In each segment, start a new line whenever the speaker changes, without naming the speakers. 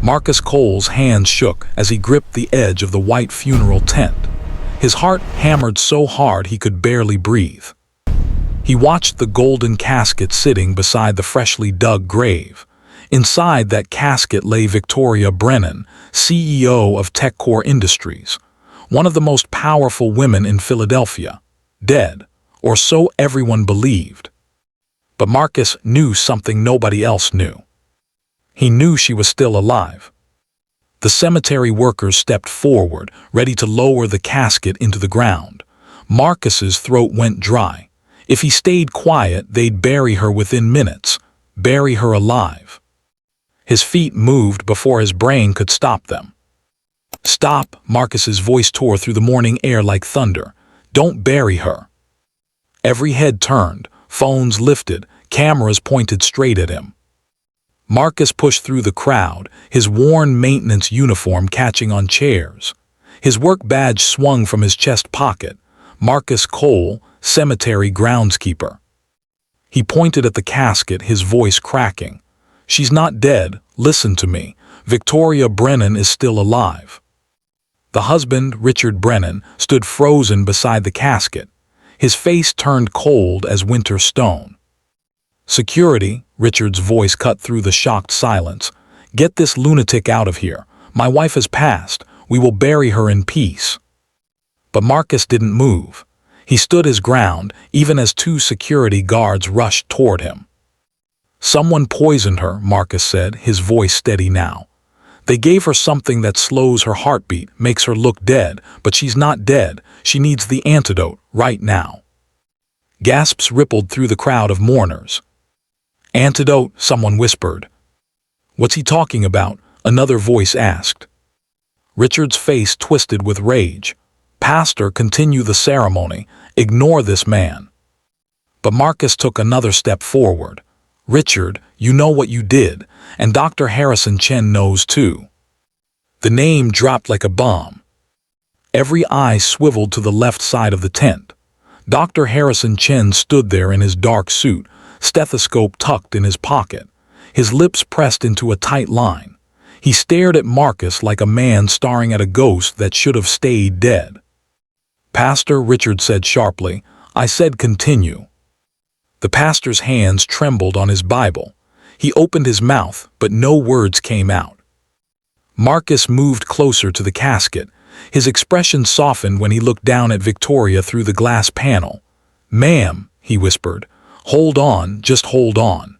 Marcus Cole's hands shook as he gripped the edge of the white funeral tent. His heart hammered so hard he could barely breathe. He watched the golden casket sitting beside the freshly dug grave. Inside that casket lay Victoria Brennan, CEO of TechCore Industries, one of the most powerful women in Philadelphia, dead, or so everyone believed. But Marcus knew something nobody else knew. He knew she was still alive. The cemetery workers stepped forward, ready to lower the casket into the ground. Marcus's throat went dry. If he stayed quiet, they'd bury her within minutes, bury her alive. His feet moved before his brain could stop them. "Stop," Marcus's voice tore through the morning air like thunder. "Don't bury her." Every head turned, phones lifted, cameras pointed straight at him. Marcus pushed through the crowd, his worn maintenance uniform catching on chairs. His work badge swung from his chest pocket. Marcus Cole, cemetery groundskeeper. He pointed at the casket, his voice cracking. "She's not dead. Listen to me. Victoria Brennan is still alive." The husband, Richard Brennan, stood frozen beside the casket. His face turned cold as winter stone. "Security," Richard's voice cut through the shocked silence. "Get this lunatic out of here. My wife has passed. We will bury her in peace." But Marcus didn't move. He stood his ground, even as two security guards rushed toward him. "Someone poisoned her," Marcus said, his voice steady now. "They gave her something that slows her heartbeat, makes her look dead, but she's not dead. She needs the antidote, right now." Gasps rippled through the crowd of mourners. "Antidote," someone whispered. "What's he talking about?" another voice asked. Richard's face twisted with rage. "Pastor, continue the ceremony. Ignore this man." But Marcus took another step forward. "Richard, you know what you did, and Dr. Harrison Chen knows too." The name dropped like a bomb. Every eye swiveled to the left side of the tent. Dr. Harrison Chen stood there in his dark suit, stethoscope tucked in his pocket, his lips pressed into a tight line. He stared at Marcus like a man staring at a ghost that should have stayed dead. "Pastor," Richard said sharply, "I said continue." The pastor's hands trembled on his Bible. He opened his mouth, but no words came out. Marcus moved closer to the casket. His expression softened when he looked down at Victoria through the glass panel. "Ma'am," he whispered, "hold on, just hold on."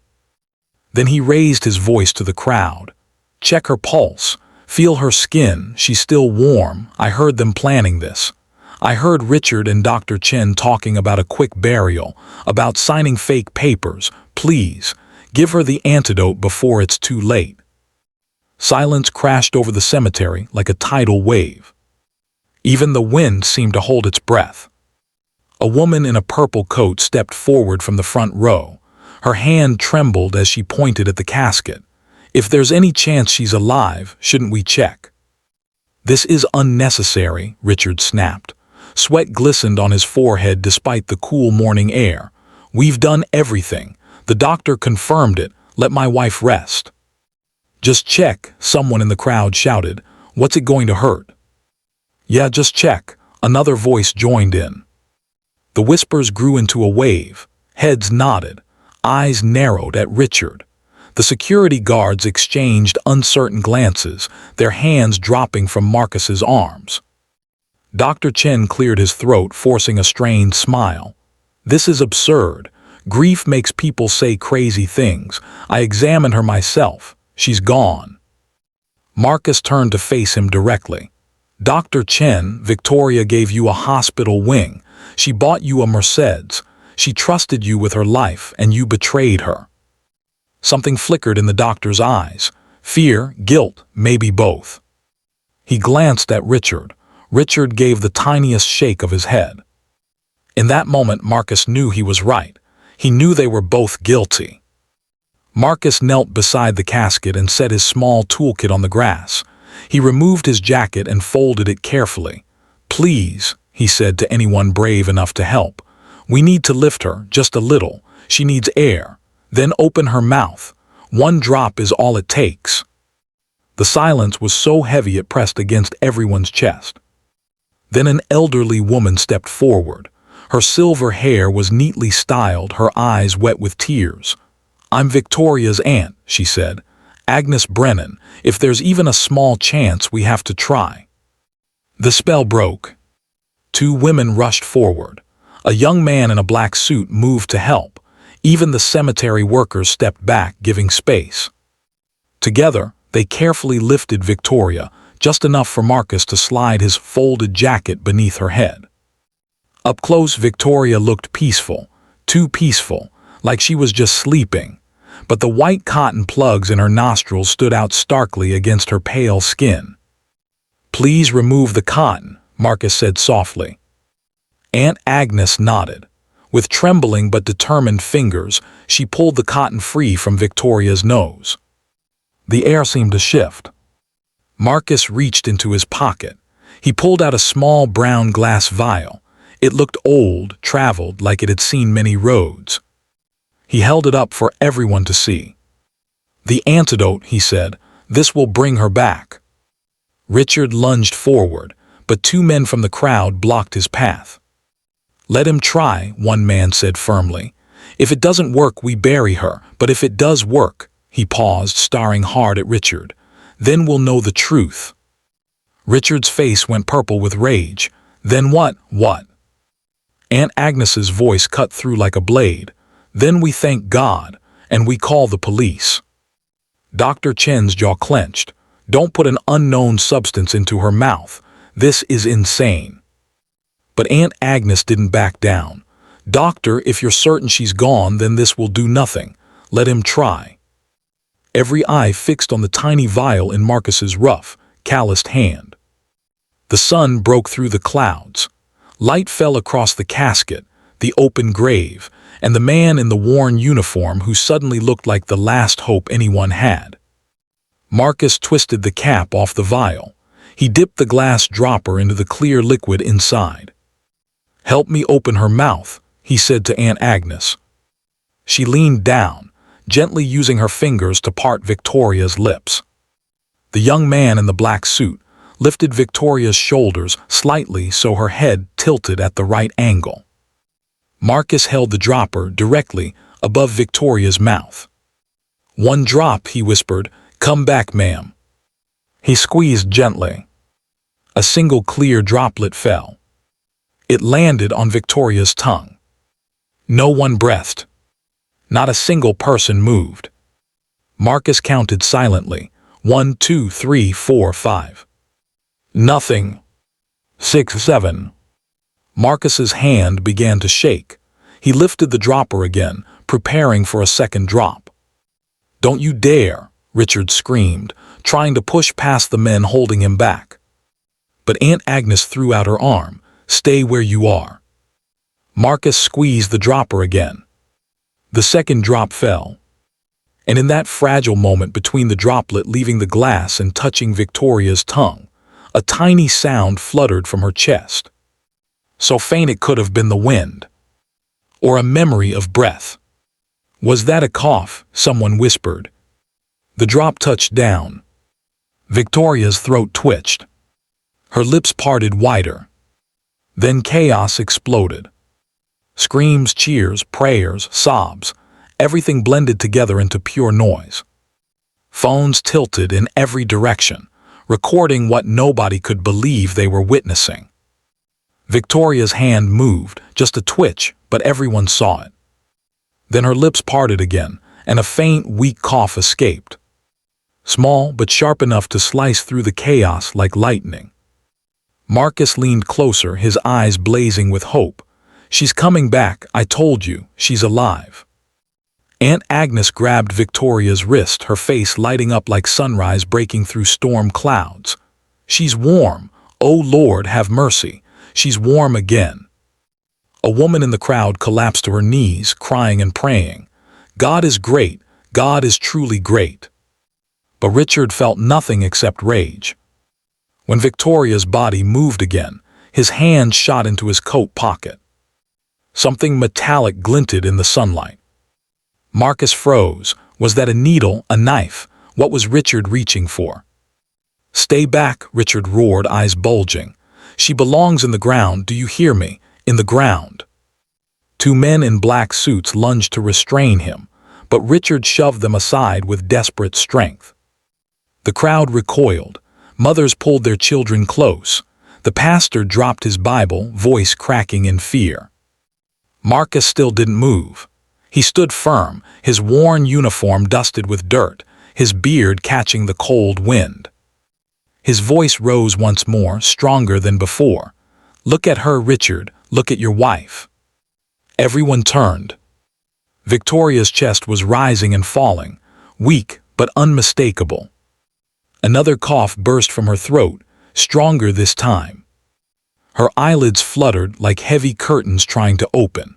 Then he raised his voice to the crowd. "Check her pulse. Feel her skin. She's still warm. I heard them planning this. I heard Richard and Dr. Chen talking about a quick burial, about signing fake papers. Please, give her the antidote before it's too late." Silence crashed over the cemetery like a tidal wave. Even the wind seemed to hold its breath. A woman in a purple coat stepped forward from the front row. Her hand trembled as she pointed at the casket. "If there's any chance she's alive, shouldn't we check?" "This is unnecessary," Richard snapped. Sweat glistened on his forehead despite the cool morning air. "We've done everything. The doctor confirmed it. Let my wife rest." "Just check," someone in the crowd shouted. "What's it going to hurt?" "Yeah, just check," another voice joined in. The whispers grew into a wave. Heads nodded. Eyes narrowed at Richard. The security guards exchanged uncertain glances, their hands dropping from Marcus's arms. Dr. Chen cleared his throat, forcing a strained smile. "This is absurd. Grief makes people say crazy things. I examined her myself. She's gone." Marcus turned to face him directly. "Dr. Chen, Victoria gave you a hospital wing. She bought you a Mercedes. She trusted you with her life, and you betrayed her." Something flickered in the doctor's eyes. Fear, guilt, maybe both. He glanced at Richard. Richard gave the tiniest shake of his head. In that moment, Marcus knew he was right. He knew they were both guilty. Marcus knelt beside the casket and set his small toolkit on the grass. He removed his jacket and folded it carefully. "Please," he said to anyone brave enough to help. "We need to lift her, just a little. She needs air. Then open her mouth. One drop is all it takes." The The silence was so heavy it pressed against everyone's chest. Then an elderly woman stepped forward. Her silver hair was neatly styled, her eyes wet with tears. "I'm Victoria's aunt," she said. "Agnes Brennan. If there's even a small chance, we have to try." The spell broke. Two women rushed forward. A young man in a black suit moved to help. Even the cemetery workers stepped back, giving space. Together, they carefully lifted Victoria, just enough for Marcus to slide his folded jacket beneath her head. Up close, Victoria looked peaceful, too peaceful, like she was just sleeping. But the white cotton plugs in her nostrils stood out starkly against her pale skin. "Please remove the cotton," Marcus said softly. Aunt Agnes nodded. With trembling but determined fingers, she pulled the cotton free from Victoria's nose. The air seemed to shift. Marcus reached into his pocket. He pulled out a small brown glass vial. It looked old, traveled, like it had seen many roads. He held it up for everyone to see. "The antidote," he said. "This will bring her back." Richard lunged forward, but two men from the crowd blocked his path. "Let him try," one man said firmly. "If it doesn't work, we bury her, but if it does work—" He paused, staring hard at Richard. "Then we'll know the truth." Richard's face went purple with rage. "Then what? What?" Aunt Agnes's voice cut through like a blade. "Then we thank God, and we call the police." Dr. Chen's jaw clenched. "Don't put an unknown substance into her mouth. This is insane." But Aunt Agnes didn't back down. "Doctor, if you're certain she's gone, then this will do nothing. Let him try." Every eye fixed on the tiny vial in Marcus's rough, calloused hand. The sun broke through the clouds. Light fell across the casket, the open grave, and the man in the worn uniform who suddenly looked like the last hope anyone had. Marcus twisted the cap off the vial. He dipped the glass dropper into the clear liquid inside. "Help me open her mouth," he said to Aunt Agnes. She leaned down, gently using her fingers to part Victoria's lips. The young man in the black suit lifted Victoria's shoulders slightly so her head tilted at the right angle. Marcus held the dropper directly above Victoria's mouth. "One drop," he whispered. "Come back, ma'am." He squeezed gently. A single clear droplet fell. It landed on Victoria's tongue. No one breathed. Not a single person moved. Marcus counted silently. 1, 2, 3, 4, 5. Nothing. 6, 7. Marcus's hand began to shake. He lifted the dropper again, preparing for a second drop. "Don't you dare," Richard screamed, trying to push past the men holding him back. But Aunt Agnes threw out her arm. "Stay where you are." Marcus squeezed the dropper again. The second drop fell. And in that fragile moment between the droplet leaving the glass and touching Victoria's tongue, a tiny sound fluttered from her chest. So faint it could have been the wind. Or a memory of breath. "Was that a cough?" someone whispered. The drop touched down. Victoria's throat twitched. Her lips parted wider. Then chaos exploded. Screams, cheers, prayers, sobs, everything blended together into pure noise. Phones tilted in every direction, recording what nobody could believe they were witnessing. Victoria's hand moved, just a twitch, but everyone saw it. Then her lips parted again, and a faint, weak cough escaped. Small but sharp enough to slice through the chaos like lightning. Marcus leaned closer, his eyes blazing with hope. "She's coming back, I told you, she's alive." Aunt Agnes grabbed Victoria's wrist, her face lighting up like sunrise breaking through storm clouds. "She's warm. Oh Lord, have mercy. She's warm again." A woman in the crowd collapsed to her knees, crying and praying. "God is great. God is truly great." But Richard felt nothing except rage. When Victoria's body moved again, his hand shot into his coat pocket. Something metallic glinted in the sunlight. Marcus froze. Was that a needle, a knife? What was Richard reaching for? "Stay back," Richard roared, eyes bulging. "She belongs in the ground, do you hear me? In the ground." Two men in black suits lunged to restrain him, but Richard shoved them aside with desperate strength. The crowd recoiled. Mothers pulled their children close. The pastor dropped his Bible, voice cracking in fear. Marcus still didn't move. He stood firm, his worn uniform dusted with dirt, his beard catching the cold wind. His voice rose once more, stronger than before. "Look at her, Richard. Look at your wife." Everyone turned. Victoria's chest was rising and falling, weak but unmistakable. Another cough burst from her throat, stronger this time. Her eyelids fluttered like heavy curtains trying to open.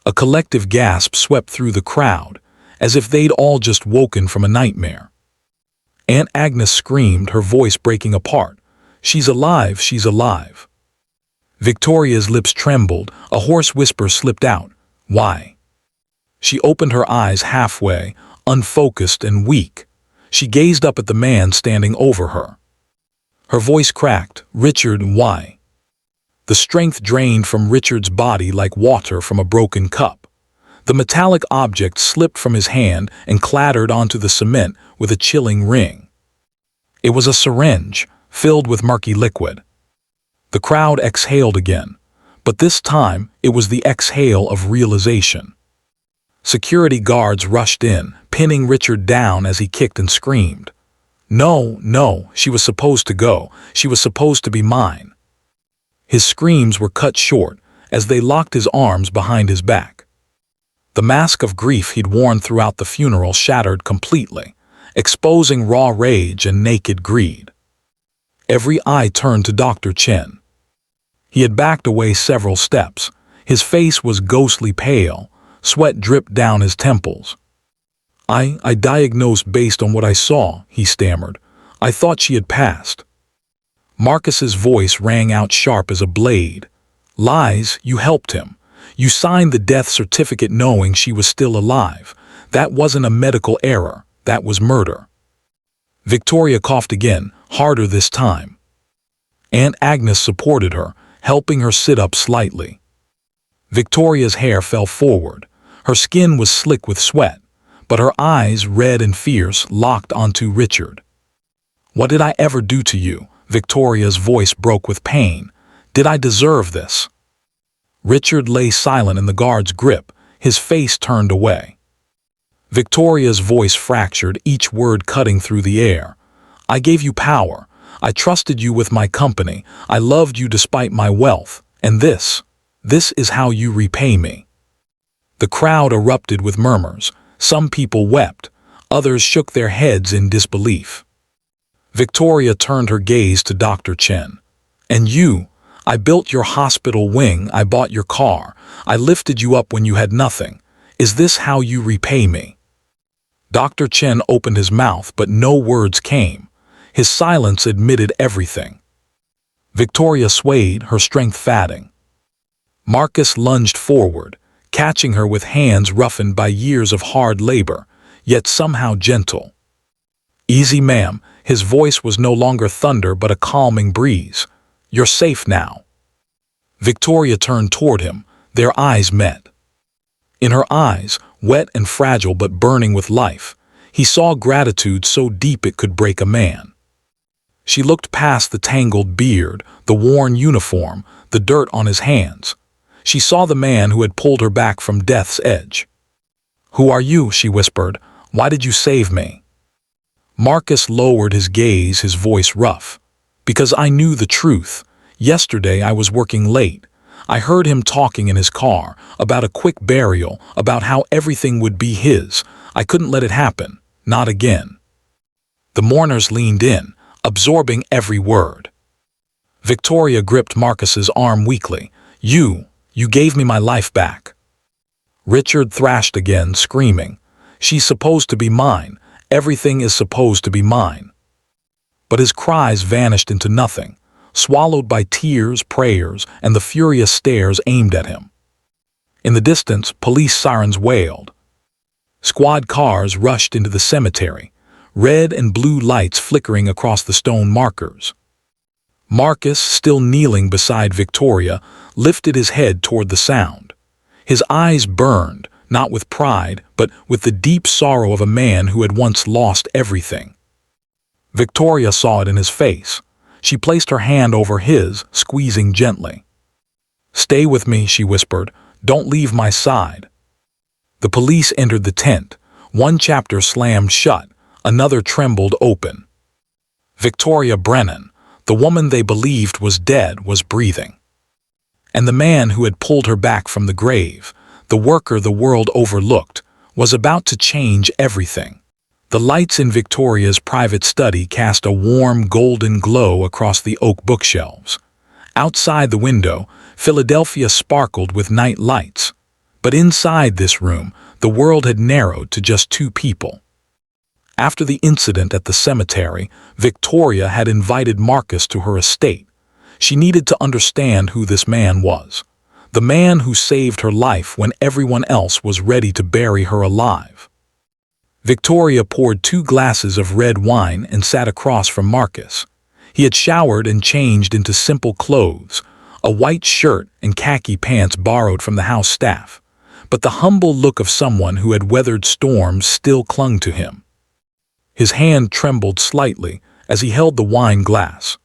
A collective gasp swept through the crowd, as if they'd all just woken from a nightmare. Aunt Agnes screamed, her voice breaking apart. "She's alive, she's alive." Victoria's lips trembled, a hoarse whisper slipped out. "Why?" She opened her eyes halfway, unfocused and weak. She gazed up at the man standing over her. Her voice cracked. "Richard, why?" The strength drained from Richard's body like water from a broken cup. The metallic object slipped from his hand and clattered onto the cement with a chilling ring. It was a syringe, filled with murky liquid. The crowd exhaled again, but this time it was the exhale of realization. Security guards rushed in, pinning Richard down as he kicked and screamed. "No, no, she was supposed to go. She was supposed to be mine." His screams were cut short as they locked his arms behind his back. The mask of grief he'd worn throughout the funeral shattered completely, exposing raw rage and naked greed. Every eye turned to Dr. Chen. He had backed away several steps. His face was ghostly pale, sweat dripped down his temples. I diagnosed based on what I saw," he stammered. "I thought she had passed." Marcus's voice rang out sharp as a blade. "Lies, you helped him. You signed the death certificate knowing she was still alive. That wasn't a medical error, that was murder." Victoria coughed again, harder this time. Aunt Agnes supported her, helping her sit up slightly. Victoria's hair fell forward. Her skin was slick with sweat, but her eyes, red and fierce, locked onto Richard. "What did I ever do to you?" Victoria's voice broke with pain. "Did I deserve this?" Richard lay silent in the guard's grip, his face turned away. Victoria's voice fractured, each word cutting through the air. "I gave you power. I trusted you with my company. I loved you despite my wealth. And this is how you repay me." The crowd erupted with murmurs. Some people wept. Others shook their heads in disbelief. Victoria turned her gaze to Dr. Chen. "And you? I built your hospital wing. I bought your car. I lifted you up when you had nothing. Is this how you repay me?" Dr. Chen opened his mouth, but no words came. His silence admitted everything. Victoria swayed, her strength fading. Marcus lunged forward, catching her with hands roughened by years of hard labor, yet somehow gentle. "Easy, ma'am." His voice was no longer thunder but a calming breeze. "You're safe now." Victoria turned toward him. Their eyes met. In her eyes, wet and fragile but burning with life, he saw gratitude so deep it could break a man. She looked past the tangled beard, the worn uniform, the dirt on his hands. She saw the man who had pulled her back from death's edge. "Who are you?" she whispered. "Why did you save me?" Marcus lowered his gaze, his voice rough. "Because I knew the truth. Yesterday I was working late. I heard him talking in his car, about a quick burial, about how everything would be his. I couldn't let it happen. Not again." The mourners leaned in, absorbing every word. Victoria gripped Marcus's arm weakly. You gave me my life back." Richard thrashed again, screaming. "She's supposed to be mine. Everything is supposed to be mine." But his cries vanished into nothing, swallowed by tears, prayers, and the furious stares aimed at him. In the distance, police sirens wailed. Squad cars rushed into the cemetery. red and blue lights flickering across the stone markers. Marcus, still kneeling beside Victoria, lifted his head toward the sound. His eyes burned, not with pride, but with the deep sorrow of a man who had once lost everything. Victoria saw it in his face. She placed her hand over his, squeezing gently. "Stay with me," she whispered. "Don't leave my side." The police entered the tent. One chapter slammed shut, another trembled open. Victoria Brennan, the woman they believed was dead, was breathing. And the man who had pulled her back from the grave, the worker the world overlooked, was about to change everything. The lights in Victoria's private study cast a warm golden glow across the oak bookshelves. Outside the window, Philadelphia sparkled with night lights. But inside this room, the world had narrowed to just two people. After the incident at the cemetery, Victoria had invited Marcus to her estate. She needed to understand who this man was. The man who saved her life when everyone else was ready to bury her alive. Victoria poured 2 glasses of red wine and sat across from Marcus. He had showered and changed into simple clothes, a white shirt and khaki pants borrowed from the house staff. But the humble look of someone who had weathered storms still clung to him. His hand trembled slightly as he held the wine glass.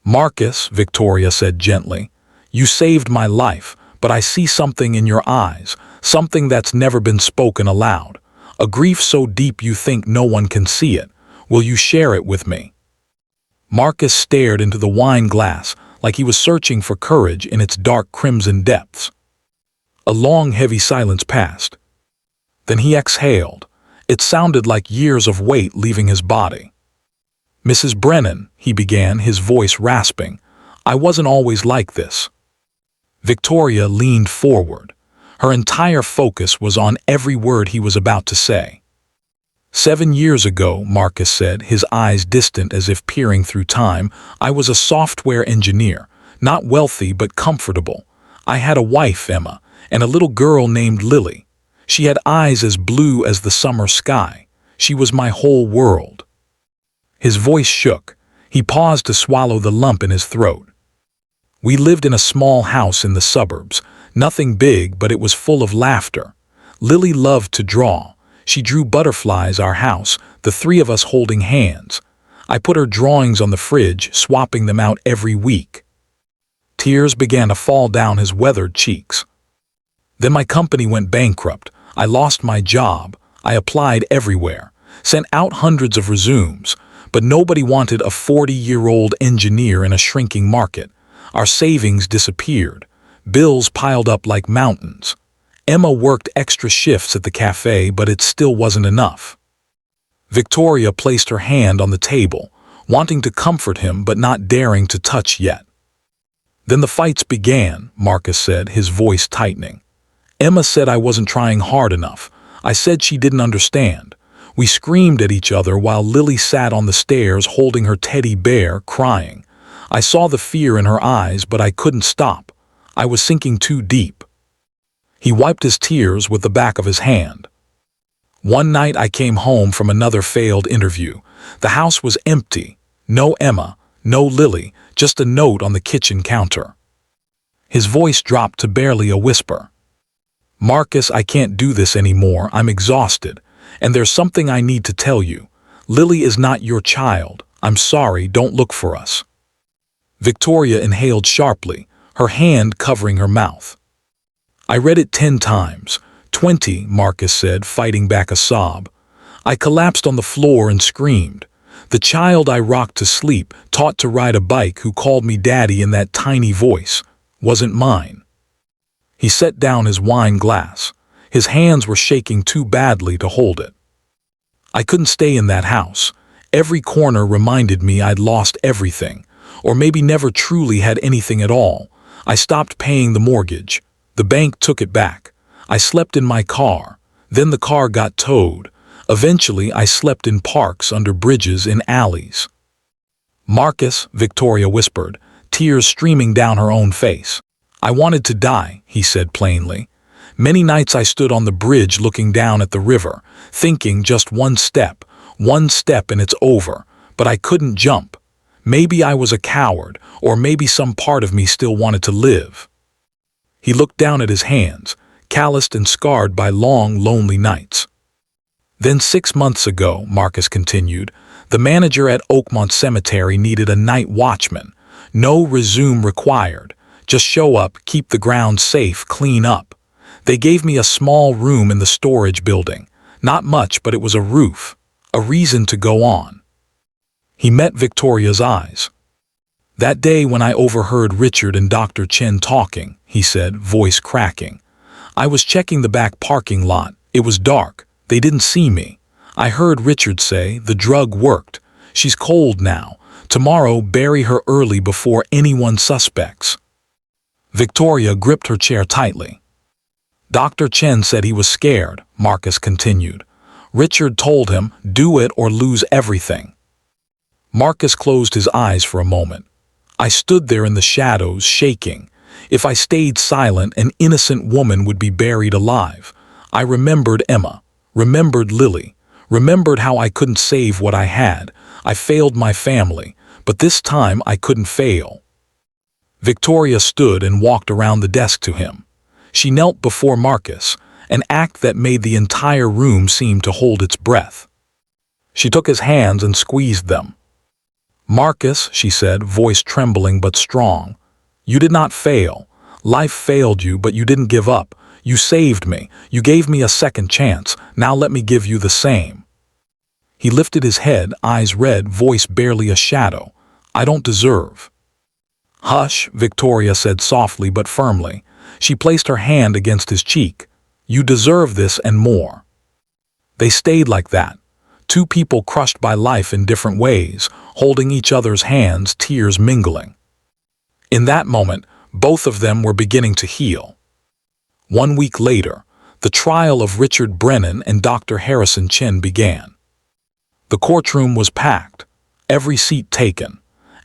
"Marcus," Victoria said gently, "you saved my life, but I see something in your eyes, something that's never been spoken aloud, a grief so deep you think no one can see it. Will you share it with me?" Marcus stared into the wine glass like he was searching for courage in its dark crimson depths. A long, heavy silence passed. Then he exhaled. It sounded like years of weight leaving his body. "Mrs. Brennan," he began, his voice rasping, "I wasn't always like this." Victoria leaned forward. Her entire focus was on every word he was about to say. "7 years ago," Marcus said, his eyes distant as if peering through time, "I was a software engineer, not wealthy but comfortable. I had a wife, Emma, and a little girl named Lily. She had eyes as blue as the summer sky. She was my whole world." His voice shook. He paused to swallow the lump in his throat. "We lived in a small house in the suburbs. Nothing big, but it was full of laughter. Lily loved to draw. She drew butterflies our house, the 3 of us holding hands. I put her drawings on the fridge, swapping them out every week." Tears began to fall down his weathered cheeks. "Then my company went bankrupt. I lost my job. I applied everywhere, sent out hundreds of resumes, but nobody wanted a 40-year-old engineer in a shrinking market. Our savings disappeared. Bills piled up like mountains. Emma worked extra shifts at the cafe, but it still wasn't enough." Victoria placed her hand on the table, wanting to comfort him but not daring to touch yet. "Then the fights began," Marcus said, his voice tightening. "Emma said I wasn't trying hard enough. I said she didn't understand. We screamed at each other while Lily sat on the stairs holding her teddy bear, crying. I saw the fear in her eyes, but I couldn't stop. I was sinking too deep." He wiped his tears with the back of his hand. "One night I came home from another failed interview. The house was empty. No Emma, no Lily, just a note on the kitchen counter." His voice dropped to barely a whisper. "Marcus, I can't do this anymore. I'm exhausted. And there's something I need to tell you. Lily is not your child. I'm sorry, don't look for us." Victoria inhaled sharply, her hand covering her mouth. "I read it 10 times. 20, Marcus said, fighting back a sob. "I collapsed on the floor and screamed. The child I rocked to sleep, taught to ride a bike, who called me daddy in that tiny voice, wasn't mine." He set down his wine glass. His hands were shaking too badly to hold it. "I couldn't stay in that house. Every corner reminded me I'd lost everything, or maybe never truly had anything at all. I stopped paying the mortgage. The bank took it back. I slept in my car. Then the car got towed. Eventually, I slept in parks, under bridges, in alleys." "Marcus," Victoria whispered, tears streaming down her own face. "I wanted to die," he said plainly. "Many nights I stood on the bridge looking down at the river, thinking just one step, One step and it's over, but I couldn't jump. Maybe I was a coward, or maybe some part of me still wanted to live. He looked down at his hands, calloused and scarred by long, lonely nights. Then 6 months ago, Marcus continued, the manager at Oakmont Cemetery needed a night watchman. No resume required. Just show up, keep the grounds safe, clean up. They gave me a small room in the storage building. Not much, but it was a roof. A reason to go on. He met Victoria's eyes. That day when I overheard Richard and Dr. Chen talking, he said, voice cracking. I was checking the back parking lot. It was dark. They didn't see me. I heard Richard say, the drug worked. She's cold now. Tomorrow, bury her early before anyone suspects. Victoria gripped her chair tightly. Dr. Chen said he was scared, Marcus continued. Richard told him, do it or lose everything. Marcus closed his eyes for a moment. I stood there in the shadows, shaking. If I stayed silent, an innocent woman would be buried alive. I remembered Emma, remembered Lily, remembered how I couldn't save what I had. I failed my family, but this time I couldn't fail. Victoria stood and walked around the desk to him. She knelt before Marcus, an act that made the entire room seem to hold its breath. She took his hands and squeezed them. Marcus, she said, voice trembling but strong, you did not fail. Life failed you, but you didn't give up. You saved me. You gave me a second chance. Now let me give you the same. He lifted his head, eyes red, voice barely a shadow. I don't deserve. Hush, Victoria said softly but firmly. She placed her hand against his cheek. You deserve this and more. They stayed like that. Two people crushed by life in different ways, holding each other's hands, tears mingling. In that moment, both of them were beginning to heal. 1 week later, the trial of Richard Brennan and Dr. Harrison Chen began. The courtroom was packed, every seat taken,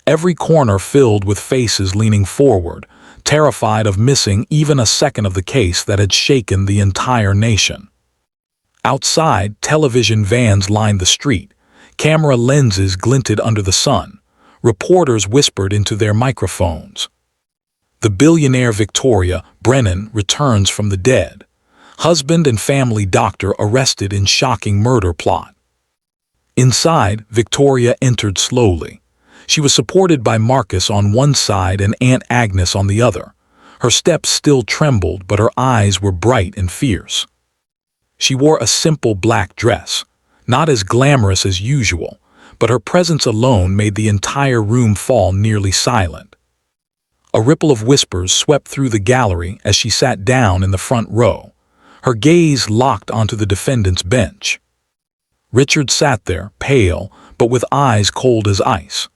every corner filled with faces leaning forward, terrified of missing even a second of the case that had shaken the entire nation. Outside, television vans lined the street. Camera lenses glinted under the sun. Reporters whispered into their microphones. The billionaire Victoria Brennan returns from the dead. Husband and family doctor arrested in shocking murder plot. Inside, Victoria entered slowly. She was supported by Marcus on one side and Aunt Agnes on the other. Her steps still trembled, but her eyes were bright and fierce. She wore a simple black dress, not as glamorous as usual, but her presence alone made the entire room fall nearly silent. A ripple of whispers swept through the gallery as she sat down in the front row, her gaze locked onto the defendant's bench. Richard sat there, pale, but with eyes cold as ice.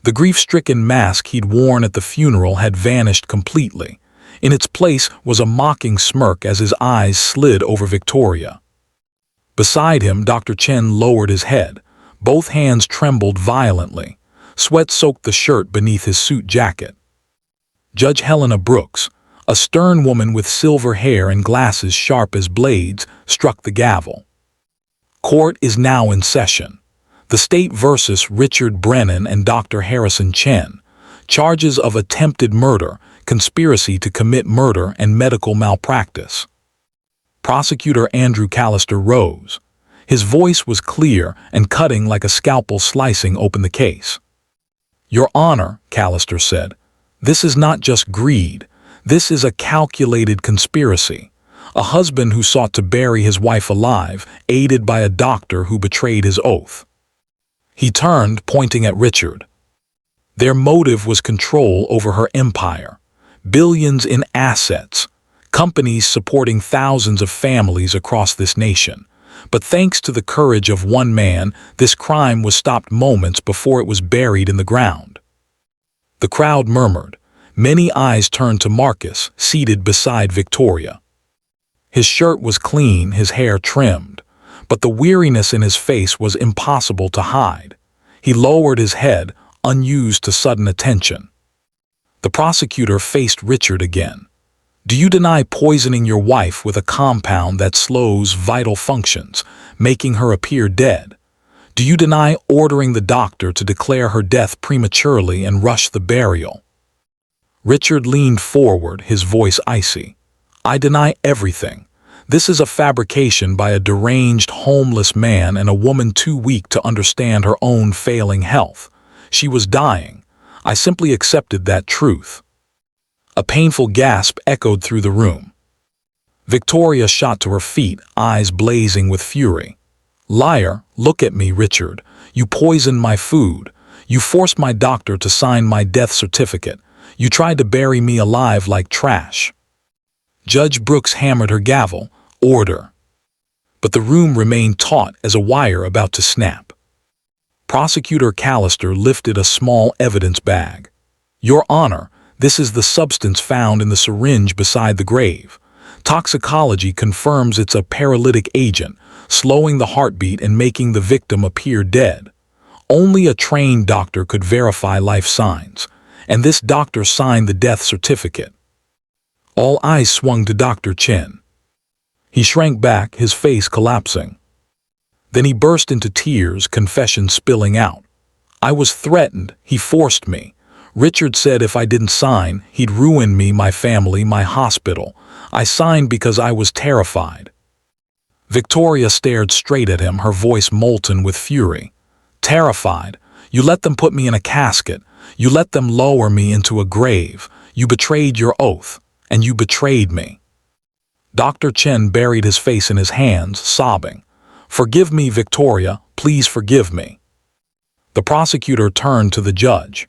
The grief-stricken mask he'd worn at the funeral had vanished completely. In its place was a mocking smirk as his eyes slid over Victoria. Beside him, Dr. Chen lowered his head. Both hands trembled violently. Sweat soaked the shirt beneath his suit jacket. Judge Helena Brooks, a stern woman with silver hair and glasses sharp as blades, struck the gavel. Court is now in session. The state versus Richard Brennan and Dr. Harrison Chen. Charges of attempted murder, conspiracy to commit murder, and medical malpractice. Prosecutor Andrew Callister rose. His voice was clear and cutting like a scalpel slicing open the case. Your Honor, Callister said, this is not just greed. This is a calculated conspiracy. A husband who sought to bury his wife alive, aided by a doctor who betrayed his oath. He turned, pointing at Richard. Their motive was control over her empire. Billions in assets. Companies supporting thousands of families across this nation. But thanks to the courage of one man, this crime was stopped moments before it was buried in the ground. The crowd murmured. Many eyes turned to Marcus, seated beside Victoria. His shirt was clean, his hair trimmed, but the weariness in his face was impossible to hide. He lowered his head, unused to sudden attention. The prosecutor faced Richard again. Do you deny poisoning your wife with a compound that slows vital functions, making her appear dead? Do you deny ordering the doctor to declare her death prematurely and rush the burial?" Richard leaned forward, his voice icy. "I deny everything. This is a fabrication by a deranged, homeless man and a woman too weak to understand her own failing health. She was dying. I simply accepted that truth." A painful gasp echoed through the room. Victoria shot to her feet, eyes blazing with fury. "Liar, look at me, Richard. You poisoned my food. You forced my doctor to sign my death certificate. You tried to bury me alive like trash." Judge Brooks hammered her gavel. "Order." But the room remained taut as a wire about to snap. Prosecutor Callister lifted a small evidence bag. "Your Honor, this is the substance found in the syringe beside the grave. Toxicology confirms it's a paralytic agent, slowing the heartbeat and making the victim appear dead. Only a trained doctor could verify life signs, and this doctor signed the death certificate." All eyes swung to Dr. Chen. He shrank back, his face collapsing. Then he burst into tears, confession spilling out. "I was threatened. He forced me. Richard said if I didn't sign, he'd ruin me, my family, my hospital. I signed because I was terrified." Victoria stared straight at him, her voice molten with fury. "Terrified? You let them put me in a casket. You let them lower me into a grave. You betrayed your oath, and you betrayed me." Dr. Chen buried his face in his hands, sobbing. "Forgive me, Victoria, please forgive me." The prosecutor turned to the judge.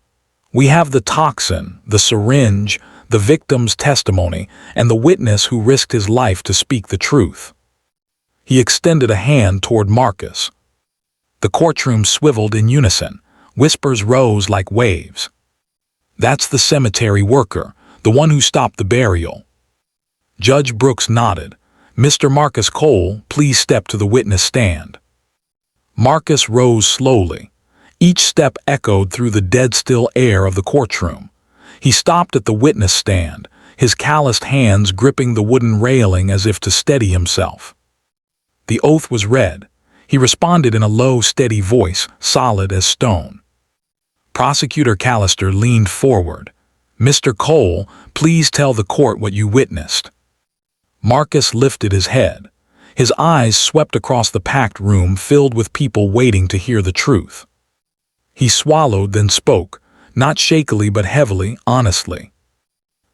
"We have the toxin, the syringe, the victim's testimony, and the witness who risked his life to speak the truth." He extended a hand toward Marcus. The courtroom swiveled in unison. Whispers rose like waves. "That's the cemetery worker, the one who stopped the burial." Judge Brooks nodded. "Mr. Marcus Cole, please step to the witness stand." Marcus rose slowly. Each step echoed through the dead-still air of the courtroom. He stopped at the witness stand, his calloused hands gripping the wooden railing as if to steady himself. The oath was read. He responded in a low, steady voice, solid as stone. Prosecutor Callister leaned forward. "Mr. Cole, please tell the court what you witnessed." Marcus lifted his head. His eyes swept across the packed room filled with people waiting to hear the truth. He swallowed, then spoke, not shakily but heavily, honestly.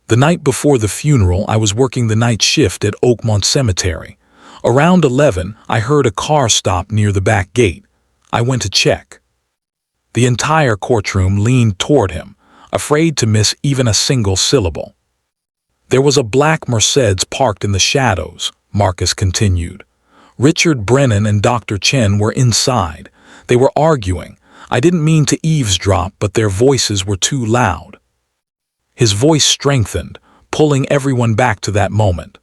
"The night before the funeral, I was working the night shift at Oakmont Cemetery. Around 11, I heard a car stop near the back gate. I went to check." The entire courtroom leaned toward him, afraid to miss even a single syllable. "There was a black Mercedes parked in the shadows," Marcus continued. "Richard Brennan and Dr. Chen were inside. They were arguing. I didn't mean to eavesdrop, but their voices were too loud." His voice strengthened, pulling everyone back to that moment.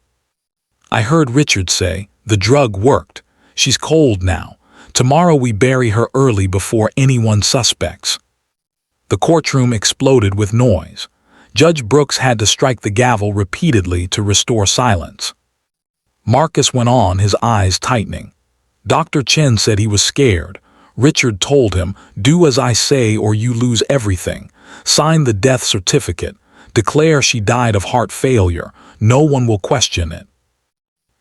"I heard Richard say, 'The drug worked. She's cold now. Tomorrow we bury her early before anyone suspects.'" The courtroom exploded with noise. Judge Brooks had to strike the gavel repeatedly to restore silence. Marcus went on, his eyes tightening. "Dr. Chen said he was scared. Richard told him, 'Do as I say or you lose everything. Sign the death certificate. Declare she died of heart failure. No one will question it.'"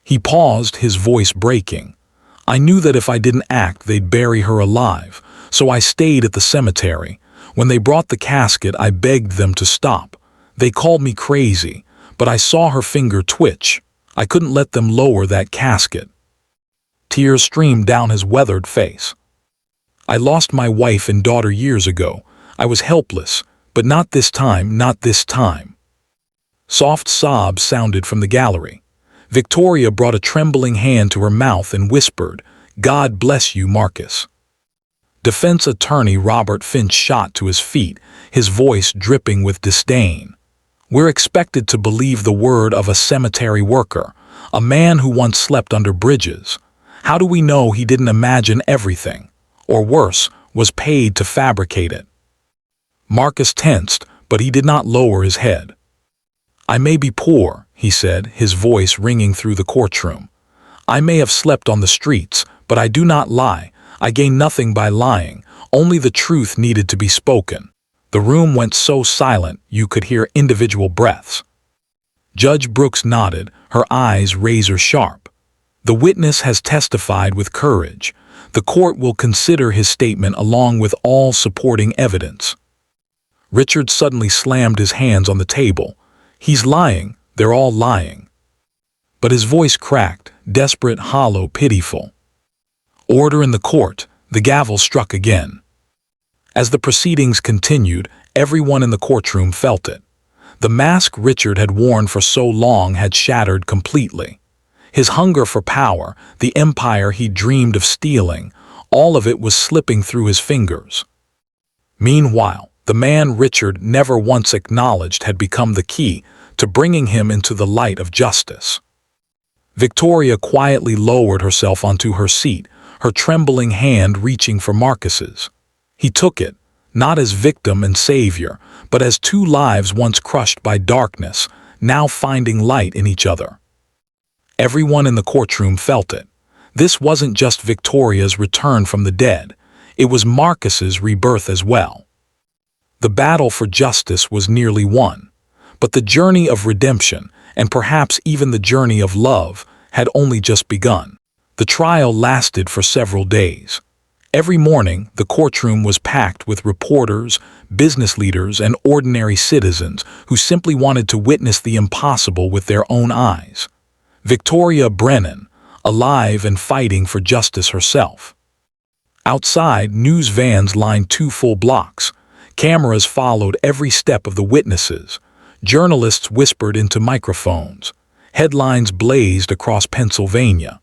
He paused, his voice breaking. "I knew that if I didn't act, they'd bury her alive, so I stayed at the cemetery. When they brought the casket, I begged them to stop. They called me crazy, but I saw her finger twitch. I couldn't let them lower that casket." Tears streamed down his weathered face. "I lost my wife and daughter years ago. I was helpless, but not this time, not this time." Soft sobs sounded from the gallery. Victoria brought a trembling hand to her mouth and whispered, "God bless you, Marcus." Defense attorney Robert Finch shot to his feet, his voice dripping with disdain. "We're expected to believe the word of a cemetery worker, a man who once slept under bridges. How do we know he didn't imagine everything, or worse, was paid to fabricate it?" Marcus tensed, but he did not lower his head. "I may be poor," he said, his voice ringing through the courtroom. "I may have slept on the streets, but I do not lie. I gained nothing by lying, only the truth needed to be spoken. The room went so silent you could hear individual breaths. Judge Brooks nodded, her eyes razor sharp. The witness has testified with courage. The court will consider his statement along with all supporting evidence. Richard suddenly slammed his hands on the table. He's lying, they're all lying. But his voice cracked, desperate, hollow, pitiful. Order in the court. The gavel struck again. As the proceedings continued, everyone in the courtroom felt it. The mask Richard had worn for so long had shattered completely. His hunger for power, the empire he dreamed of stealing, all of it was slipping through his fingers. Meanwhile, the man Richard never once acknowledged had become the key to bringing him into the light of justice. Victoria quietly lowered herself onto her seat, her trembling hand reaching for Marcus's. He took it, not as victim and savior, but as two lives once crushed by darkness, now finding light in each other. Everyone in the courtroom felt it. This wasn't just Victoria's return from the dead, it was Marcus's rebirth as well. The battle for justice was nearly won, but the journey of redemption, and perhaps even the journey of love, had only just begun. The trial lasted for several days. Every morning, the courtroom was packed with reporters, business leaders, and ordinary citizens who simply wanted to witness the impossible with their own eyes. Victoria Brennan, alive and fighting for justice herself. Outside, news vans lined 2 full blocks. Cameras followed every step of the witnesses. Journalists whispered into microphones. Headlines blazed across Pennsylvania.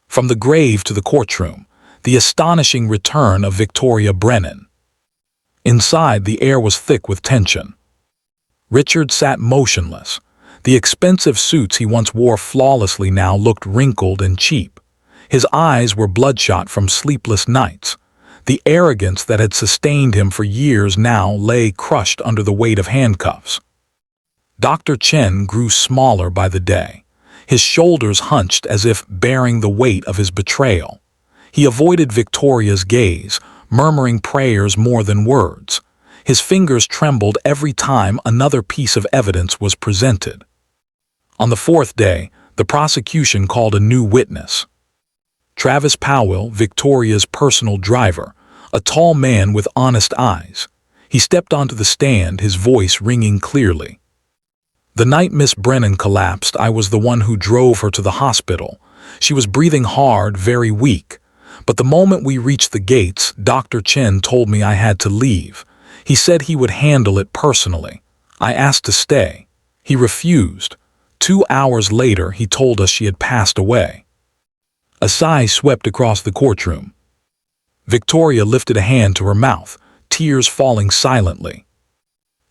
From the grave to the courtroom, the astonishing return of Victoria Brennan. Inside, the air was thick with tension. Richard sat motionless. The expensive suits he once wore flawlessly now looked wrinkled and cheap. His eyes were bloodshot from sleepless nights. The arrogance that had sustained him for years now lay crushed under the weight of handcuffs. Dr. Chen grew smaller by the day. His shoulders hunched as if bearing the weight of his betrayal. He avoided Victoria's gaze, murmuring prayers more than words. His fingers trembled every time another piece of evidence was presented. On the 4th day, the prosecution called a new witness. Travis Powell, Victoria's personal driver, a tall man with honest eyes. He stepped onto the stand, his voice ringing clearly. The night Miss Brennan collapsed, I was the one who drove her to the hospital. She was breathing hard, very weak. But the moment we reached the gates, Dr. Chen told me I had to leave. He said he would handle it personally. I asked to stay. He refused. 2 hours later, he told us she had passed away. A sigh swept across the courtroom. Victoria lifted a hand to her mouth, tears falling silently.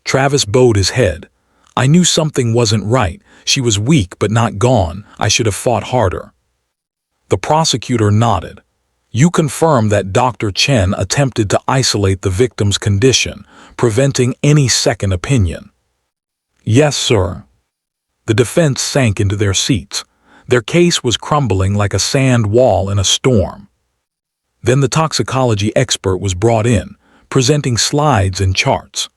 Travis bowed his head. I knew something wasn't right. She was weak but not gone. I should have fought harder. The prosecutor nodded. You confirm that Dr. Chen attempted to isolate the victim's condition, preventing any second opinion. Yes, sir. The defense sank into their seats. Their case was crumbling like a sand wall in a storm. Then the toxicology expert was brought in, presenting slides and charts.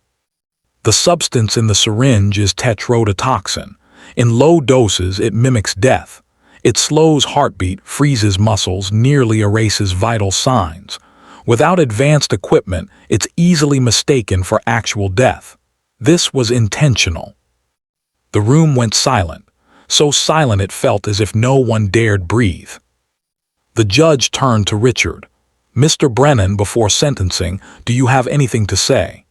The substance in the syringe is tetrodotoxin. In low doses, it mimics death. It slows heartbeat, freezes muscles, nearly erases vital signs. Without advanced equipment, it's easily mistaken for actual death. This was intentional. The room went silent, so silent it felt as if no one dared breathe. The judge turned to Richard. Mr. Brennan, before sentencing, do you have anything to say?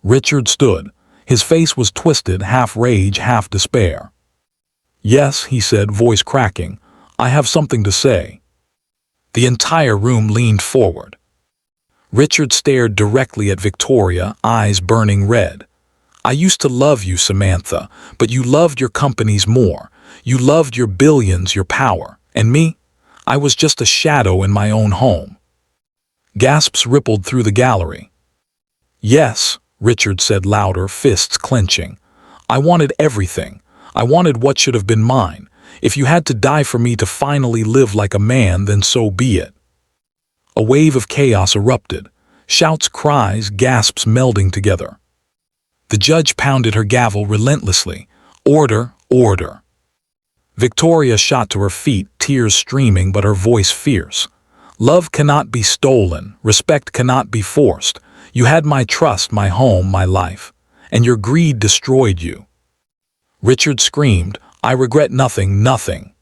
Richard stood. His face was twisted, half rage, half despair. Yes, he said, voice cracking. I have something to say. The entire room leaned forward. Richard stared directly at Victoria, eyes burning red. I used to love you, Samantha, but you loved your companies more. You loved your billions, your power. And me? I was just a shadow in my own home. Gasps rippled through the gallery. Yes, Richard said louder, fists clenching. I wanted everything. I wanted what should have been mine. If you had to die for me to finally live like a man, then so be it. A wave of chaos erupted. Shouts, cries, gasps melding together. The judge pounded her gavel relentlessly. Order, order. Victoria shot to her feet, tears streaming but her voice fierce. Love cannot be stolen, respect cannot be forced. You had my trust, my home, my life, and your greed destroyed you. Richard screamed, I regret nothing, nothing.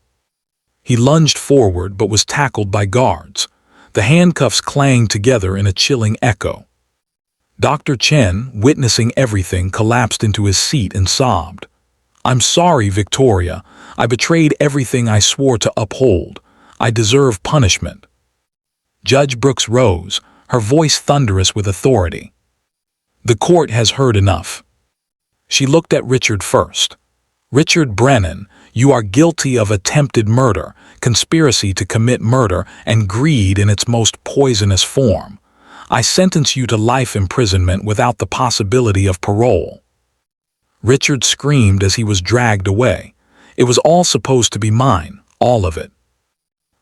He lunged forward but was tackled by guards. The handcuffs clanged together in a chilling echo. Dr. Chen, witnessing everything, collapsed into his seat and sobbed. I'm sorry, Victoria. I betrayed everything I swore to uphold. I deserve punishment. Judge Brooks rose, her voice thunderous with authority. The court has heard enough. She looked at Richard first. Richard Brennan, you are guilty of attempted murder, conspiracy to commit murder, and greed in its most poisonous form. I sentence you to life imprisonment without the possibility of parole. Richard screamed as he was dragged away. It was all supposed to be mine, all of it.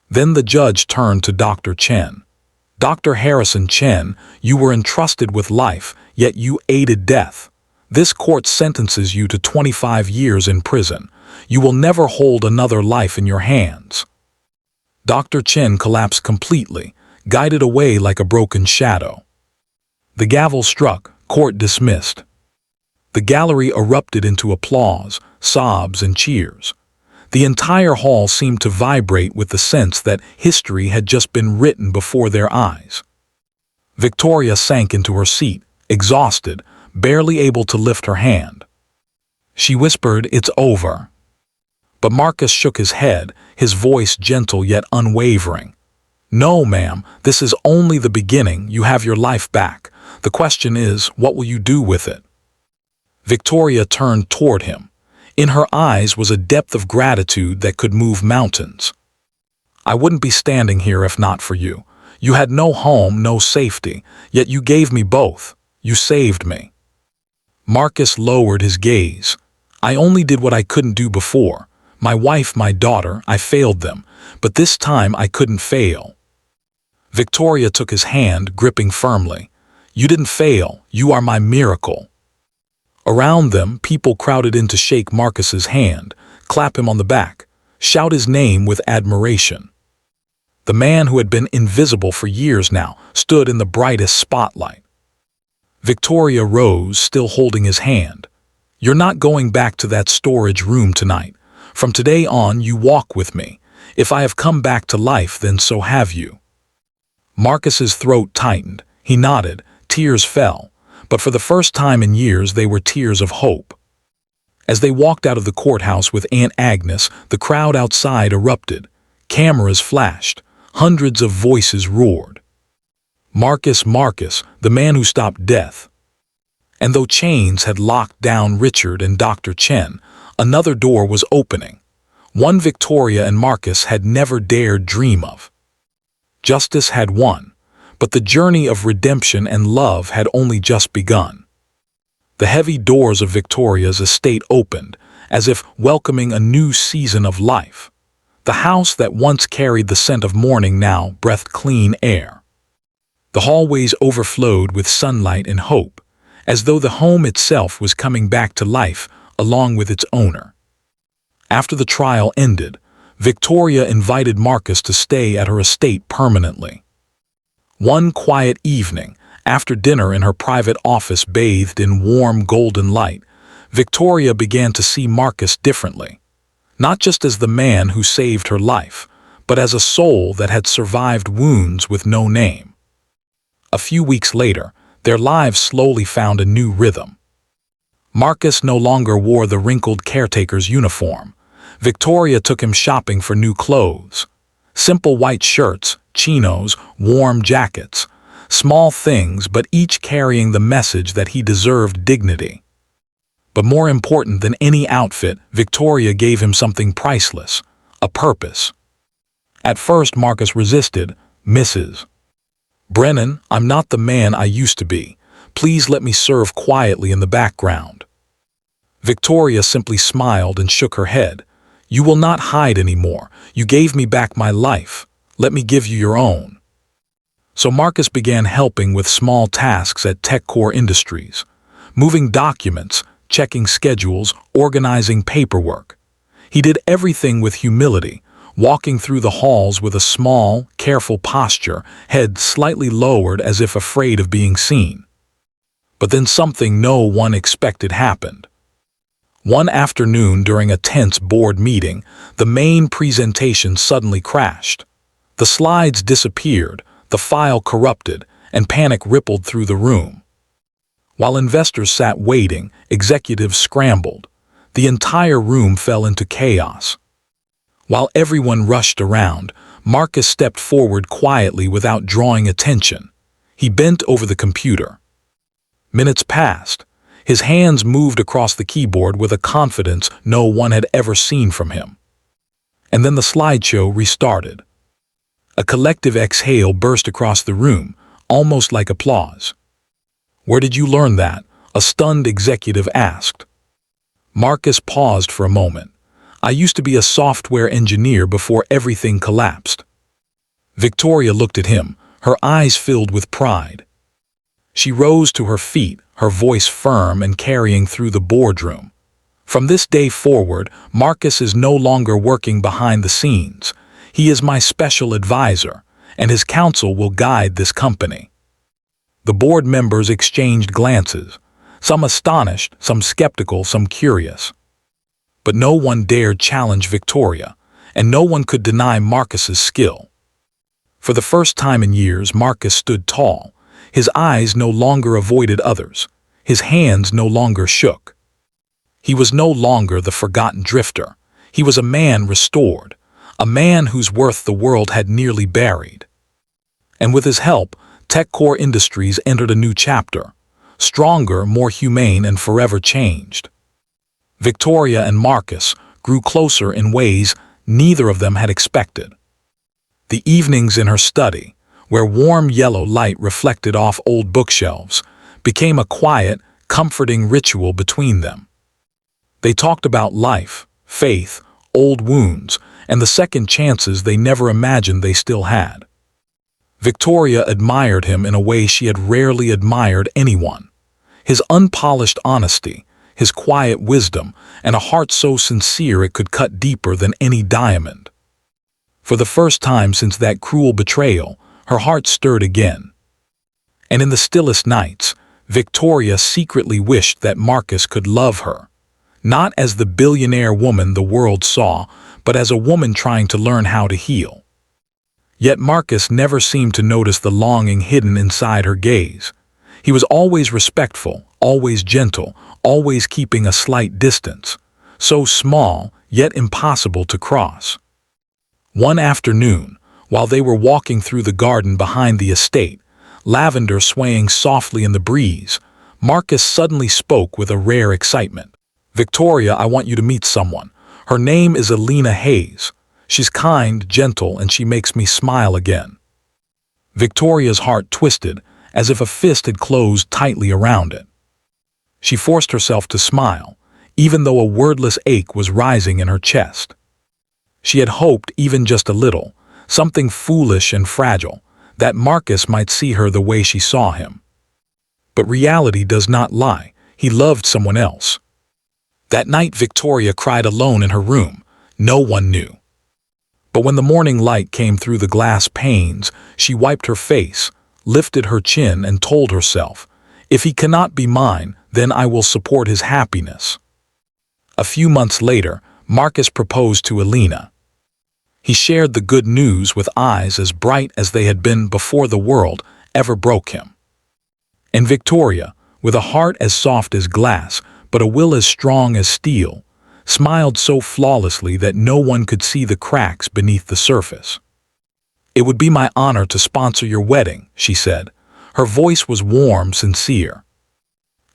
Then the judge turned to Dr. Chen. Dr. Harrison Chen, you were entrusted with life, yet you aided death. This court sentences you to 25 years in prison. You will never hold another life in your hands. Dr. Chen collapsed completely, guided away like a broken shadow. The gavel struck, court dismissed. The gallery erupted into applause, sobs, and cheers. The entire hall seemed to vibrate with the sense that history had just been written before their eyes. Victoria sank into her seat, exhausted, barely able to lift her hand. She whispered, "It's over." But Marcus shook his head, his voice gentle yet unwavering. "No, ma'am, this is only the beginning. You have your life back. The question is, what will you do with it?" Victoria turned toward him. In her eyes was a depth of gratitude that could move mountains. "I wouldn't be standing here if not for you. You had no home, no safety, yet you gave me both. You saved me." Marcus lowered his gaze. "I only did what I couldn't do before. My wife, my daughter, I failed them, but this time I couldn't fail." Victoria took his hand, gripping firmly. "You didn't fail. You are my miracle." Around them, people crowded in to shake Marcus's hand, clap him on the back, shout his name with admiration. The man who had been invisible for years now stood in the brightest spotlight. Victoria rose, still holding his hand. "You're not going back to that storage room tonight. From today on, you walk with me. If I have come back to life, then so have you." Marcus's throat tightened. He nodded. Tears fell. But for the first time in years, they were tears of hope. As they walked out of the courthouse with Aunt Agnes, the crowd outside erupted. Cameras flashed. Hundreds of voices roared. Marcus, Marcus, the man who stopped death. And though chains had locked down Richard and Dr. Chen, another door was opening. One Victoria and Marcus had never dared dream of. Justice had won, but the journey of redemption and love had only just begun. The heavy doors of Victoria's estate opened, as if welcoming a new season of life. The house that once carried the scent of morning now breathed clean air. The hallways overflowed with sunlight and hope, as though the home itself was coming back to life along with its owner. After the trial ended, Victoria invited Marcus to stay at her estate permanently. One quiet evening, after dinner in her private office bathed in warm golden light, Victoria began to see Marcus differently, not just as the man who saved her life, but as a soul that had survived wounds with no name. A few weeks later, their lives slowly found a new rhythm. Marcus no longer wore the wrinkled caretaker's uniform. Victoria took him shopping for new clothes. Simple white shirts, chinos, warm jackets. Small things, but each carrying the message that he deserved dignity. But more important than any outfit, Victoria gave him something priceless, a purpose. At first, Marcus resisted. "Mrs. Brennan, I'm not the man I used to be. Please let me serve quietly in the background." Victoria simply smiled and shook her head. "You will not hide anymore. You gave me back my life. Let me give you your own." So Marcus began helping with small tasks at TechCore Industries, moving documents, checking schedules, organizing paperwork. He did everything with humility, walking through the halls with a small, careful posture, head slightly lowered as if afraid of being seen. But then something no one expected happened. One afternoon during a tense board meeting, the main presentation suddenly crashed. The slides disappeared, the file corrupted, and panic rippled through the room. While investors sat waiting, executives scrambled. The entire room fell into chaos. While everyone rushed around, Marcus stepped forward quietly without drawing attention. He bent over the computer. Minutes passed. His hands moved across the keyboard with a confidence no one had ever seen from him. And then the slideshow restarted. A collective exhale burst across the room, almost like applause. "Where did you learn that?" a stunned executive asked. Marcus paused for a moment. "I used to be a software engineer before everything collapsed." Victoria looked at him, her eyes filled with pride. She rose to her feet, her voice firm and carrying through the boardroom. "From this day forward, Marcus is no longer working behind the scenes. He is my special advisor, and his counsel will guide this company." The board members exchanged glances, some astonished, some skeptical, some curious. But no one dared challenge Victoria, and no one could deny Marcus's skill. For the first time in years, Marcus stood tall. His eyes no longer avoided others. His hands no longer shook. He was no longer the forgotten drifter. He was a man restored, a man whose worth the world had nearly buried. And with his help, TechCore Industries entered a new chapter, stronger, more humane, and forever changed. Victoria and Marcus grew closer in ways neither of them had expected. The evenings in her study, where warm yellow light reflected off old bookshelves, became a quiet, comforting ritual between them. They talked about life, faith, old wounds, and the second chances they never imagined they still had. Victoria admired him in a way she had rarely admired anyone. His unpolished honesty, his quiet wisdom, and a heart so sincere it could cut deeper than any diamond. For the first time since that cruel betrayal, her heart stirred again. And in the stillest nights, Victoria secretly wished that Marcus could love her, not as the billionaire woman the world saw, but as a woman trying to learn how to heal. Yet Marcus never seemed to notice the longing hidden inside her gaze. He was always respectful, always gentle, always keeping a slight distance, so small, yet impossible to cross. One afternoon, while they were walking through the garden behind the estate, lavender swaying softly in the breeze, Marcus suddenly spoke with a rare excitement. "Victoria, I want you to meet someone. Her name is Alina Hayes. She's kind, gentle, and she makes me smile again." Victoria's heart twisted, as if a fist had closed tightly around it. She forced herself to smile, even though a wordless ache was rising in her chest. She had hoped, even just a little, something foolish and fragile, that Marcus might see her the way she saw him. But reality does not lie. He loved someone else. That night Victoria cried alone in her room. No one knew. But when the morning light came through the glass panes, she wiped her face, lifted her chin, and told herself, "If he cannot be mine, then I will support his happiness." A few months later, Marcus proposed to Alina. He shared the good news with eyes as bright as they had been before the world ever broke him. And Victoria, with a heart as soft as glass, but a will as strong as steel, smiled so flawlessly that no one could see the cracks beneath the surface. "It would be my honor to sponsor your wedding," she said. Her voice was warm, sincere.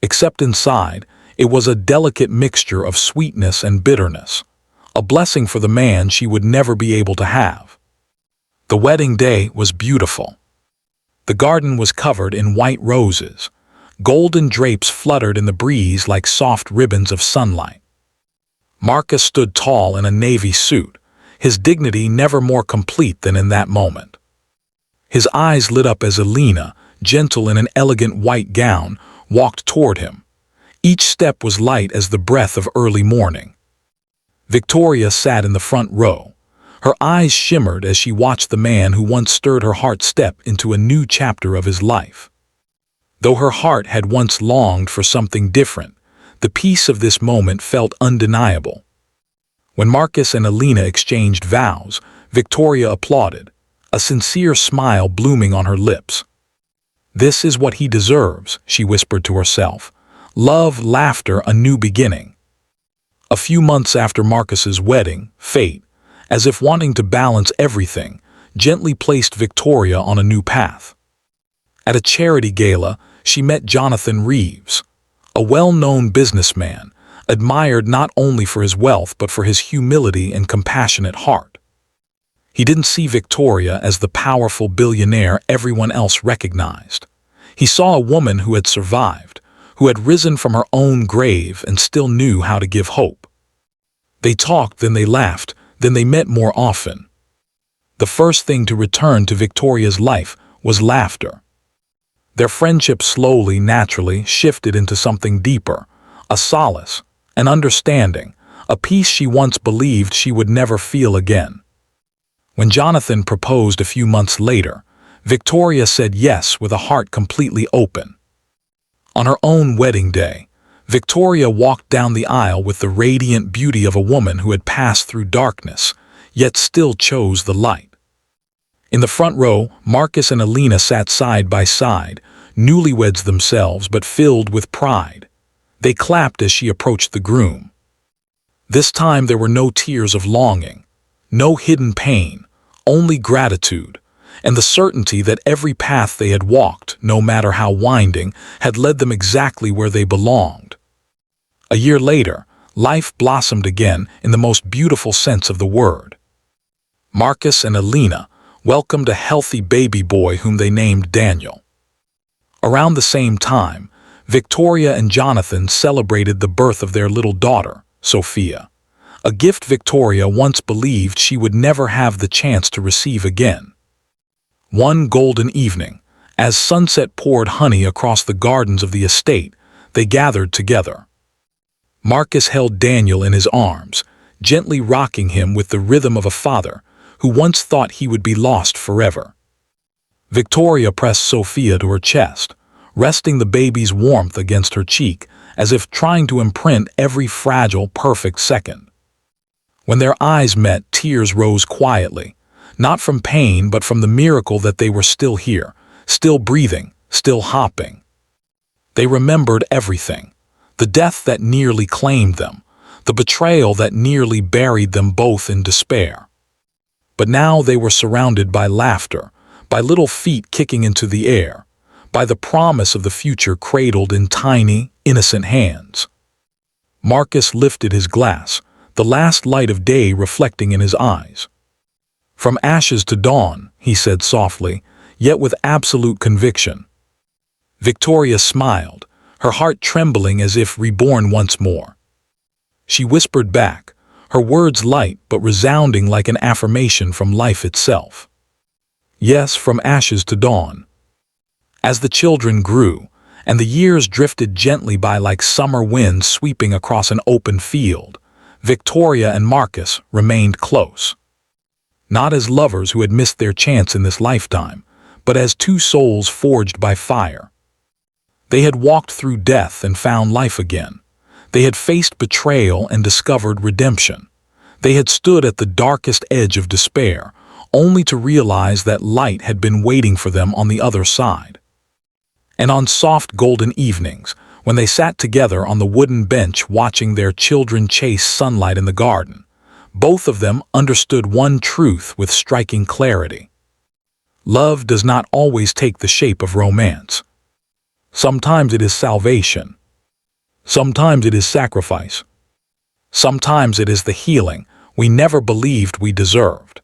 Except inside, it was a delicate mixture of sweetness and bitterness, a blessing for the man she would never be able to have. The wedding day was beautiful. The garden was covered in white roses. Golden drapes fluttered in the breeze like soft ribbons of sunlight. Marcus stood tall in a navy suit, his dignity never more complete than in that moment. His eyes lit up as Alina, gentle in an elegant white gown, walked toward him. Each step was light as the breath of early morning. Victoria sat in the front row. Her eyes shimmered as she watched the man who once stirred her heart step into a new chapter of his life. Though her heart had once longed for something different, the peace of this moment felt undeniable. When Marcus and Alina exchanged vows, Victoria applauded, a sincere smile blooming on her lips. "This is what he deserves," she whispered to herself. "Love, laughter, a new beginning." A few months after Marcus's wedding, fate, as if wanting to balance everything, gently placed Victoria on a new path. At a charity gala, she met Jonathan Reeves, a well-known businessman, admired not only for his wealth but for his humility and compassionate heart. He didn't see Victoria as the powerful billionaire everyone else recognized. He saw a woman who had survived, who had risen from her own grave and still knew how to give hope. They talked, then they laughed, then they met more often. The first thing to return to Victoria's life was laughter. Their friendship slowly, naturally shifted into something deeper, a solace, an understanding, a peace she once believed she would never feel again. When Jonathan proposed a few months later, Victoria said yes with a heart completely open. On her own wedding day, Victoria walked down the aisle with the radiant beauty of a woman who had passed through darkness, yet still chose the light. In the front row, Marcus and Alina sat side by side, newlyweds themselves but filled with pride. They clapped as she approached the groom. This time there were no tears of longing, no hidden pain, only gratitude, and the certainty that every path they had walked, no matter how winding, had led them exactly where they belonged. A year later, life blossomed again in the most beautiful sense of the word. Marcus and Alina welcomed a healthy baby boy whom they named Daniel. Around the same time, Victoria and Jonathan celebrated the birth of their little daughter, Sophia, a gift Victoria once believed she would never have the chance to receive again. One golden evening, as sunset poured honey across the gardens of the estate, they gathered together. Marcus held Daniel in his arms, gently rocking him with the rhythm of a father who once thought he would be lost forever. Victoria pressed Sophia to her chest, resting the baby's warmth against her cheek, as if trying to imprint every fragile, perfect second. When their eyes met, tears rose quietly, not from pain but from the miracle that they were still here, still breathing, still hopping. They remembered everything, the death that nearly claimed them, the betrayal that nearly buried them both in despair. But now they were surrounded by laughter, by little feet kicking into the air, by the promise of the future cradled in tiny, innocent hands. Marcus lifted his glass, the last light of day reflecting in his eyes. "From ashes to dawn," he said softly, yet with absolute conviction. Victoria smiled, her heart trembling as if reborn once more. She whispered back, her words light but resounding like an affirmation from life itself. "Yes, from ashes to dawn." As the children grew, and the years drifted gently by like summer winds sweeping across an open field, Victoria and Marcus remained close. Not as lovers who had missed their chance in this lifetime, but as two souls forged by fire. They had walked through death and found life again. They had faced betrayal and discovered redemption. They had stood at the darkest edge of despair, only to realize that light had been waiting for them on the other side. And on soft golden evenings, when they sat together on the wooden bench watching their children chase sunlight in the garden, both of them understood one truth with striking clarity. Love does not always take the shape of romance. Sometimes it is salvation. Sometimes it is sacrifice. Sometimes it is the healing we never believed we deserved.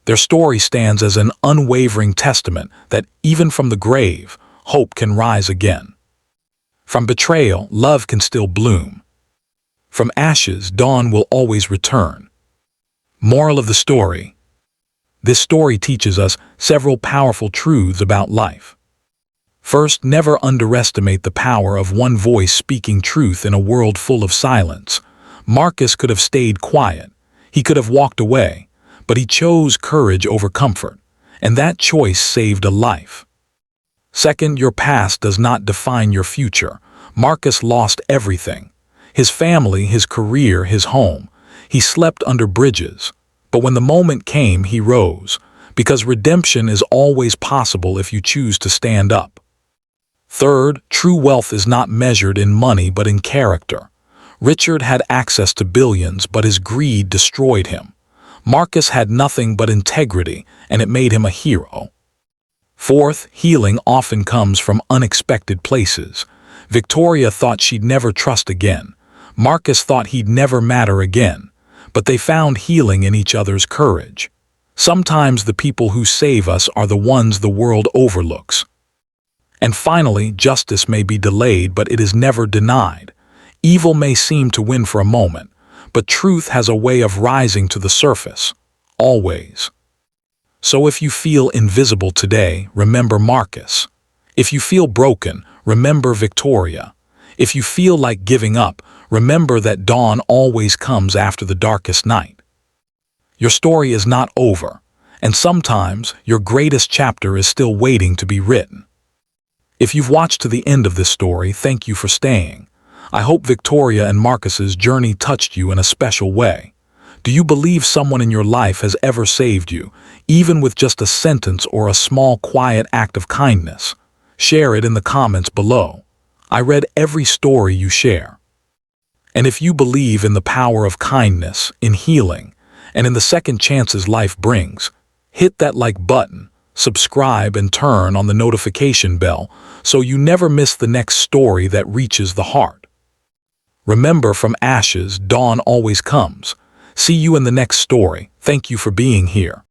Their story stands as an unwavering testament that even from the grave, hope can rise again. From betrayal, love can still bloom. From ashes, dawn will always return. Moral of the story: This story teaches us several powerful truths about life. First, never underestimate the power of one voice speaking truth in a world full of silence. Marcus could have stayed quiet. He could have walked away, but he chose courage over comfort, and that choice saved a life. Second, your past does not define your future. Marcus lost everything: his family, his career, his home. He slept under bridges. But when the moment came, he rose, because redemption is always possible if you choose to stand up. Third, true wealth is not measured in money but in character. Richard had access to billions, but his greed destroyed him. Marcus had nothing but integrity, and it made him a hero. Fourth, healing often comes from unexpected places. Victoria thought she'd never trust again. Marcus thought he'd never matter again. But they found healing in each other's courage. Sometimes the people who save us are the ones the world overlooks. And finally, justice may be delayed, but it is never denied. Evil may seem to win for a moment, but truth has a way of rising to the surface, always. So if you feel invisible today, remember Marcus. If you feel broken, remember Victoria. If you feel like giving up, remember that dawn always comes after the darkest night. Your story is not over, and sometimes your greatest chapter is still waiting to be written. If you've watched to the end of this story, thank you for staying. I hope Victoria and Marcus's journey touched you in a special way. Do you believe someone in your life has ever saved you, even with just a sentence or a small quiet act of kindness? Share it in the comments below. I read every story you share. And if you believe in the power of kindness, in healing, and in the second chances life brings, hit that like button, subscribe, and turn on the notification bell so you never miss the next story that reaches the heart. Remember, from ashes, dawn always comes. See you in the next story. Thank you for being here.